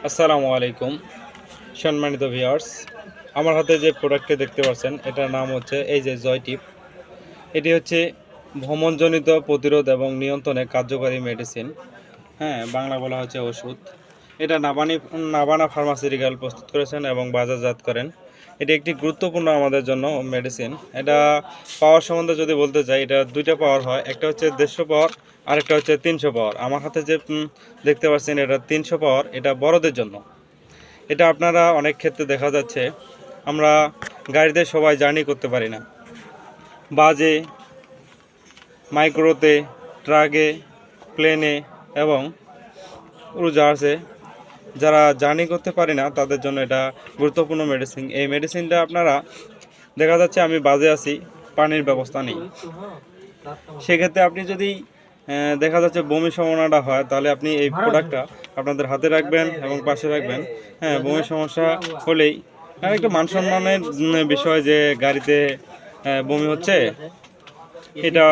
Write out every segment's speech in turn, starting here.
আসসালামু আলাইকুম সম্মানিত ভিউয়ার্স, আমার হাতে যে প্রোডাক্টটি দেখতে পাচ্ছেন এটার নাম হচ্ছে এই যে জয়টিপ। এটি হচ্ছে ভ্রমণজনিত প্রতিরোধ এবং নিয়ন্ত্রণে কার্যকারী মেডিসিন। হ্যাঁ, বাংলা বলা হচ্ছে ওষুধ। এটা নাবানা ফার্মাসিউটিক্যাল প্রস্তুত করেছেন এবং বাজারজাত করেন। এটি একটি গুরুত্বপূর্ণ আমাদের জন্য মেডিসিন। এটা পাওয়ার সম্বন্ধে যদি বলতে চাই, এটা দুইটা পাওয়ার হয়, একটা হচ্ছে 150 পাওয়ার, আরেকটা হচ্ছে 300 পাওয়ার। আমার হাতে যে দেখতে পাচ্ছেন এটা 300 পাওয়ার, এটা বড়দের জন্য। এটা আপনারা অনেক ক্ষেত্রে দেখা যাচ্ছে আমরা গাড়িতে সবাই জার্নি করতে পারি না, বাজে, মাইক্রোতে, ট্রাকে, প্লেনে এবং উড়োজাহাজে যারা জার্নি করতে পারি না তাদের জন্য এটা গুরুত্বপূর্ণ মেডিসিন। এই মেডিসিনটা আপনারা দেখা যাচ্ছে আমি বাজে আছি, পানির ব্যবস্থা নেই, সেক্ষেত্রে আপনি যদি দেখা যাচ্ছে বমি সম্ভাবনাটা হয়, তাহলে আপনি এই প্রোডাক্টটা আপনাদের হাতে রাখবেন এবং পাশে রাখবেন। হ্যাঁ, বমির সমস্যা হলেই আর একটা মান সম্মানের বিষয় যে গাড়িতে বমি হচ্ছে, এটা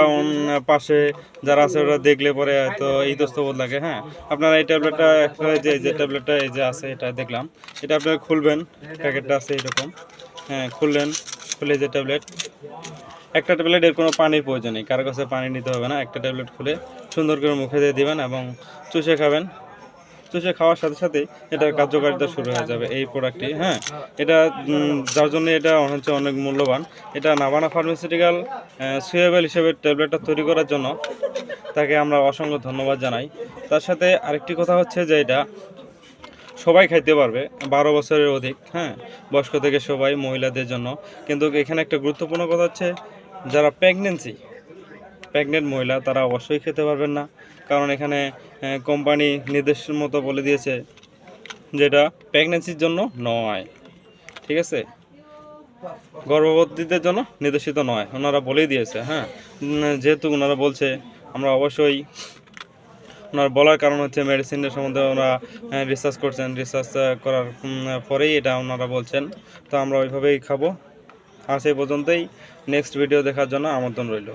পাশে যারা আছে ওরা দেখলে পরে হয়তো ইতস্তত লাগে। হ্যাঁ, আপনারা এই ট্যাবলেটটা একটা যে ট্যাবলেটটা এই যে আছে এটা দেখলাম, এটা আপনারা খুলবেন, প্যাকেটটা আছে এরকম। হ্যাঁ, খুলে যে ট্যাবলেট, একটা ট্যাবলেট, এর কোনো পানির প্রয়োজন নেই, কারো কাছে পানি নিতে হবে না। একটা ট্যাবলেট খুলে সুন্দর করে মুখে দিয়ে দিবেন এবং চুষে খাবেন। চুষে খাওয়ার সাথে সাথেই এটার কার্যকারিতা শুরু হয়ে যাবে এই প্রোডাক্টটি। হ্যাঁ, এটা যার জন্য এটা হচ্ছে অনেক মূল্যবান। এটা নাবানা ফার্মাসিউটিক্যাল সুয়েবল হিসেবে ট্যাবলেটটা তৈরি করার জন্য তাকে আমরা অসংখ্য ধন্যবাদ জানাই। তার সাথে আরেকটি কথা হচ্ছে যে এটা সবাই খাইতে পারবে, 12 বছরের অধিক। হ্যাঁ, বয়স্ক থেকে সবাই, মহিলাদের জন্য। কিন্তু এখানে একটা গুরুত্বপূর্ণ কথা হচ্ছে যারা প্রেগনেন্ট মহিলা তারা অবশ্যই খেতে পারবেন না, কারণ এখানে কোম্পানি নির্দেশ মতো বলে দিয়েছে যেটা প্রেগনেন্সির জন্য নয়। ঠিক আছে, গর্ভবতীদের জন্য নির্দেশিত নয়, ওনারা বলেই দিয়েছে। হ্যাঁ, যেহেতু ওনারা বলছে, আমরা অবশ্যই, ওনার বলার কারণ হচ্ছে মেডিসিনের সম্বন্ধে ওরা রিসার্চ করছেন, রিসার্চ করার পরেই এটা ওনারা বলছেন। তো আমরা ওইভাবেই খাবো। আজ এই পর্যন্তই। নেক্সট ভিডিও দেখার জন্য আমন্ত্রণ রইল।